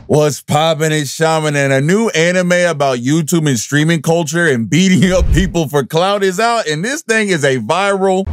What's poppin'? It's Shaman, and a new anime about YouTube and streaming culture and beating up people for clout is out, and this thing is a viral.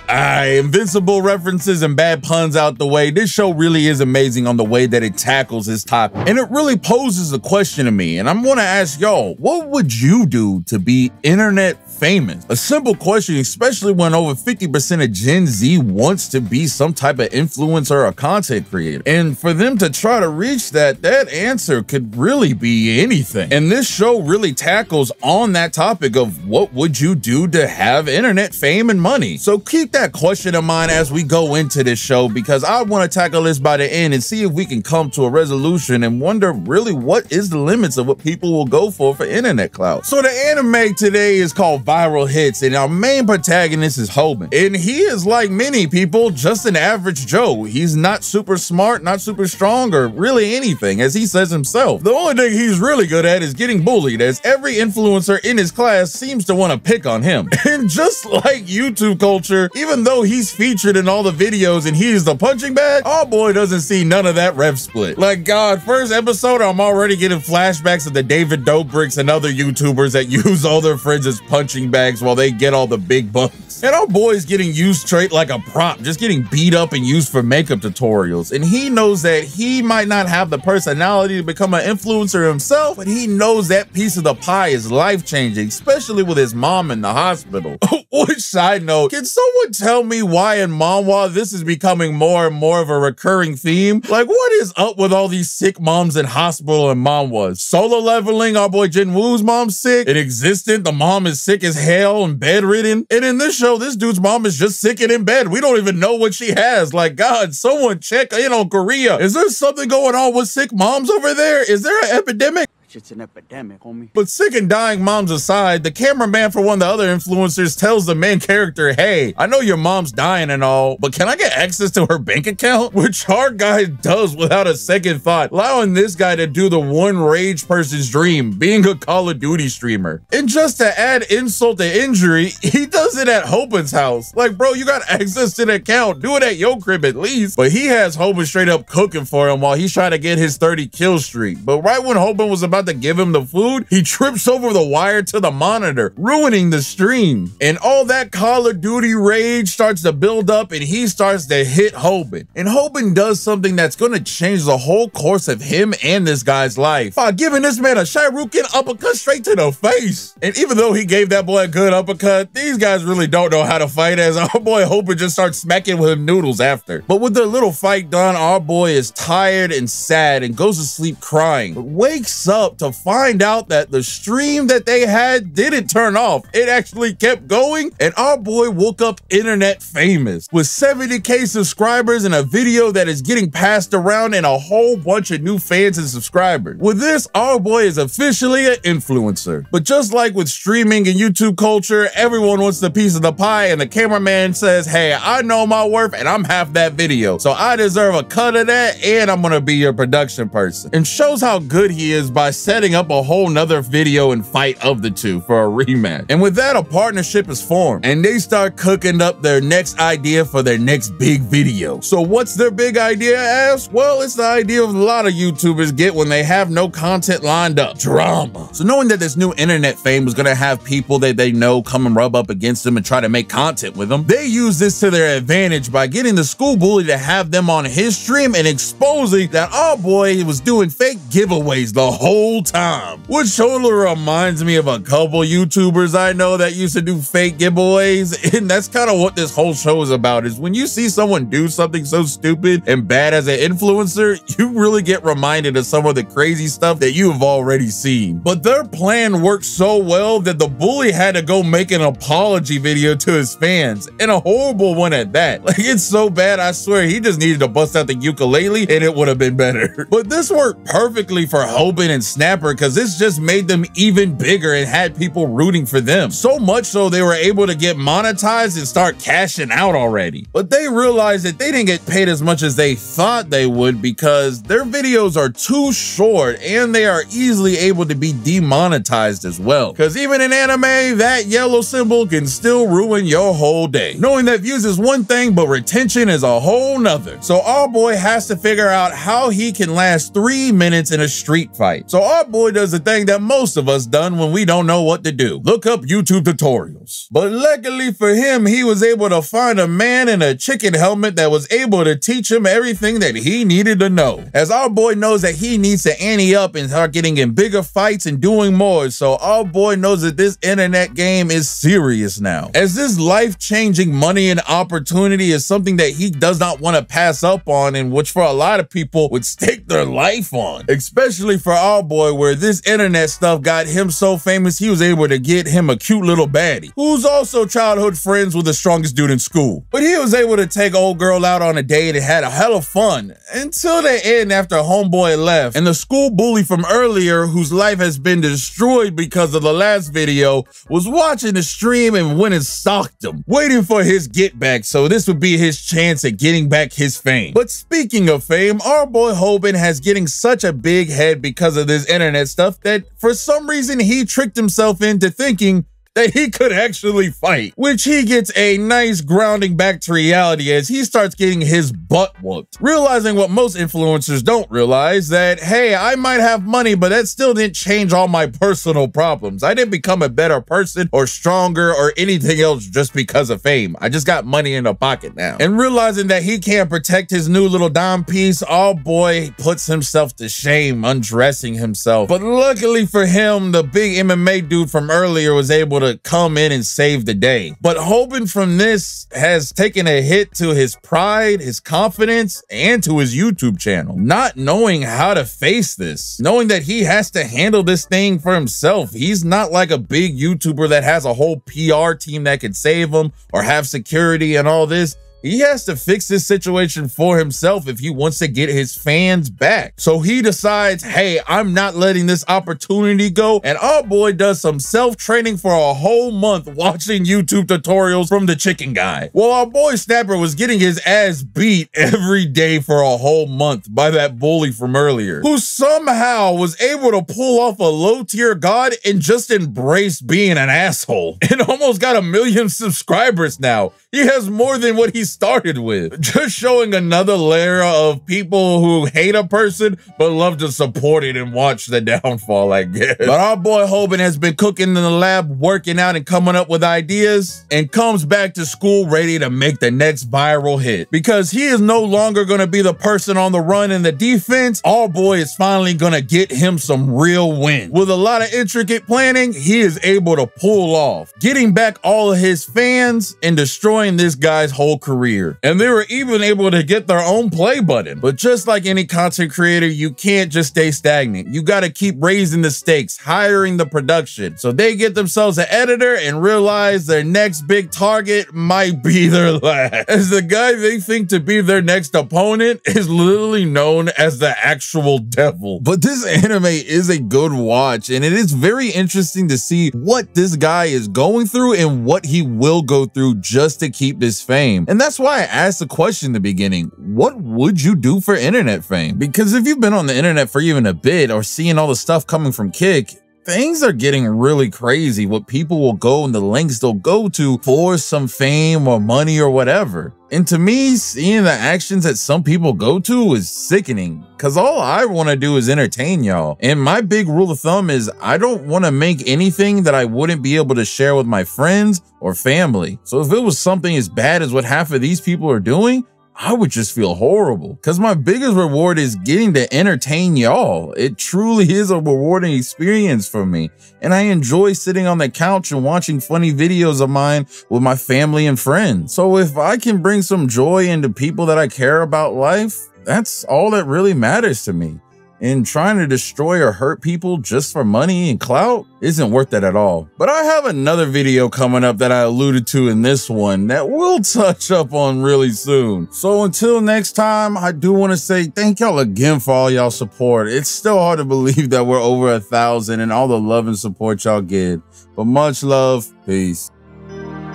Invincible references and bad puns out the way. This show really is amazing on the way that it tackles this topic. And it really poses a question to me, and I'm gonna ask y'all, what would you do to be internet famous? A simple question, especially when over 50% of Gen Z wants to be some type of influencer or content creator. And for them to try to reach that answer could really be anything. And this show really tackles on that topic of what would you do to have internet fame and money. So keep that question in mind as we go into this show, because I want to tackle this by the end and see if we can come to a resolution and wonder really what is the limits of what people will go for internet clout. So the anime today is called Viral Hits, and our main protagonist is Hoban, and he is, like many people, just an average Joe. He's not super smart, not super strong, or really anything, as he says himself. The only thing he's really good at is getting bullied, as every influencer in his class seems to want to pick on him. And just like YouTube culture, even though he's featured in all the videos and he's the punching bag, our boy doesn't see none of that ref split. Like, God, first episode, I'm already getting flashbacks of the David Dobrik's and other YouTubers that use all their friends as punching bags while they get all the big bucks. And our boy's getting used straight like a prop, just getting beat up and used for makeup tutorials. And he knows that he might not have the personality to become an influencer himself, but he knows that piece of the pie is life-changing, especially with his mom in the hospital. Which, side note, can someone tell me why in manhwa this is becoming more and more of a recurring theme? Like, what is up with all these sick moms in hospital and manhwas? Solo leveling, our boy Jinwoo's mom's sick, inexistent, the mom is sick as hell and bedridden. And in this show, this dude's mom is just sick and in bed. We don't even know what she has. Like, God, someone check in on Korea. Is there something going on with sick moms over there? Is there an epidemic? It's an epidemic, homie. But sick and dying moms aside, the cameraman for one of the other influencers tells the main character, hey, I know your mom's dying and all, but can I get access to her bank account? Which our guy does without a second thought, allowing this guy to do the one rage person's dream, being a Call of Duty streamer. And just to add insult to injury, he does it at Hoban's house. Like, bro, you got access to the account, do it at your crib at least. But he has Hoban straight up cooking for him while he's trying to get his 30 kill streak. But right when Hoban was about to give him the food, he trips over the wire to the monitor, ruining the stream. And all that Call of Duty rage starts to build up, and he starts to hit Hoban. And Hoban does something that's going to change the whole course of him and this guy's life by giving this man a Shuriken uppercut straight to the face. And even though he gave that boy a good uppercut, these guys really don't know how to fight, as our boy Hoban just starts smacking with him noodles after. But with their little fight done, our boy is tired and sad and goes to sleep crying, but wakes up to find out that the stream that they had didn't turn off. It actually kept going, and our boy woke up internet famous with 70K subscribers and a video that is getting passed around and a whole bunch of new fans and subscribers. With this, our boy is officially an influencer. But just like with streaming and YouTube culture, everyone wants the piece of the pie, and the cameraman says, hey, I know my worth and I'm half that video, so I deserve a cut of that, and I'm gonna be your production person. And shows how good he is by setting up a whole nother video and fight of the two for a rematch. And with that, a partnership is formed, and they start cooking up their next idea for their next big video. So what's their big idea, ask? Well, it's the idea of a lot of YouTubers get when they have no content lined up: drama. So knowing that this new internet fame was gonna have people that they know come and rub up against them and try to make content with them, they use this to their advantage by getting the school bully to have them on his stream and exposing that our boy was doing fake giveaways the whole time. Which totally reminds me of a couple YouTubers I know that used to do fake giveaways, and that's kind of what this whole show is about, is when you see someone do something so stupid and bad as an influencer, you really get reminded of some of the crazy stuff that you have already seen. But their plan worked so well that the bully had to go make an apology video to his fans, and a horrible one at that. Like, it's so bad, I swear he just needed to bust out the ukulele and it would have been better. But this worked perfectly for Hoban and Snapper because this just made them even bigger and had people rooting for them. So much so they were able to get monetized and start cashing out already. But they realized that they didn't get paid as much as they thought they would because their videos are too short and they are easily able to be demonetized as well. Because even in anime, that yellow symbol can still ruin your whole day. Knowing that views is one thing, but retention is a whole nother. So our boy has to figure out how he can last 3 minutes in a street fight. So our boy does the thing that most of us done when we don't know what to do. Look up YouTube tutorials. But luckily for him, he was able to find a man in a chicken helmet that was able to teach him everything that he needed to know. As our boy knows that he needs to ante up and start getting in bigger fights and doing more. So our boy knows that this internet game is serious now. As this life-changing money and opportunity is something that he does not want to pass up on, and which for a lot of people would stake their life on. Especially for our boy, where this internet stuff got him so famous he was able to get him a cute little baddie, who's also childhood friends with the strongest dude in school. But he was able to take old girl out on a date and had a hell of fun until the end after homeboy left. And the school bully from earlier, whose life has been destroyed because of the last video, was watching the stream and went and stalked him, waiting for his get back, so this would be his chance at getting back his fame. But speaking of fame, our boy Hoban has getting such a big head because of this internet stuff that for some reason he tricked himself into thinking that he could actually fight, which he gets a nice grounding back to reality as he starts getting his butt whooped, realizing what most influencers don't realize, that, hey, I might have money, but that still didn't change all my personal problems. I didn't become a better person or stronger or anything else just because of fame. I just got money in the pocket now. And realizing that he can't protect his new little dime piece, our boy puts himself to shame, undressing himself. But luckily for him, the big MMA dude from earlier was able to come in and save the day. But Hoban from this has taken a hit to his pride, his confidence, and to his YouTube channel. Not knowing how to face this, knowing that he has to handle this thing for himself. He's not like a big YouTuber that has a whole PR team that could save him or have security and all this. He has to fix this situation for himself if he wants to get his fans back. So he decides, hey, I'm not letting this opportunity go. And our boy does some self-training for a whole month watching YouTube tutorials from the chicken guy. While our boy Snapper was getting his ass beat every day for a whole month by that bully from earlier, who somehow was able to pull off a low-tier god and just embrace being an asshole and almost got 1 million subscribers now. He has more than what he started with. Just showing another layer of people who hate a person but love to support it and watch the downfall, I guess. But our boy Hoban has been cooking in the lab, working out and coming up with ideas, and comes back to school ready to make the next viral hit. Because he is no longer going to be the person on the run in the defense, our boy is finally going to get him some real win. With a lot of intricate planning, he is able to pull off getting back all of his fans and destroying this guy's whole career. And they were even able to get their own play button. But just like any content creator, you can't just stay stagnant. You got to keep raising the stakes, hiring the production. So they get themselves an editor and realize their next big target might be their last, as the guy they think to be their next opponent is literally known as the actual devil. But this anime is a good watch, and it is very interesting to see what this guy is going through and what he will go through just to keep this fame. And that's why I asked the question in the beginning, what would you do for internet fame? Because if you've been on the internet for even a bit or seeing all the stuff coming from Kick, things are getting really crazy. What people will go and the lengths they'll go to for some fame or money or whatever. And to me, seeing the actions that some people go to is sickening, because all I want to do is entertain y'all. And my big rule of thumb is I don't want to make anything that I wouldn't be able to share with my friends or family. So if it was something as bad as what half of these people are doing, I would just feel horrible, because my biggest reward is getting to entertain y'all. It truly is a rewarding experience for me, and I enjoy sitting on the couch and watching funny videos of mine with my family and friends. So if I can bring some joy into people that I care about life, that's all that really matters to me. and trying to destroy or hurt people just for money and clout isn't worth it at all. But I have another video coming up that I alluded to in this one that we'll touch up on really soon. So until next time, I do want to say thank y'all again for all y'all support. It's still hard to believe that we're over 1,000 and all the love and support y'all give. But much love. Peace.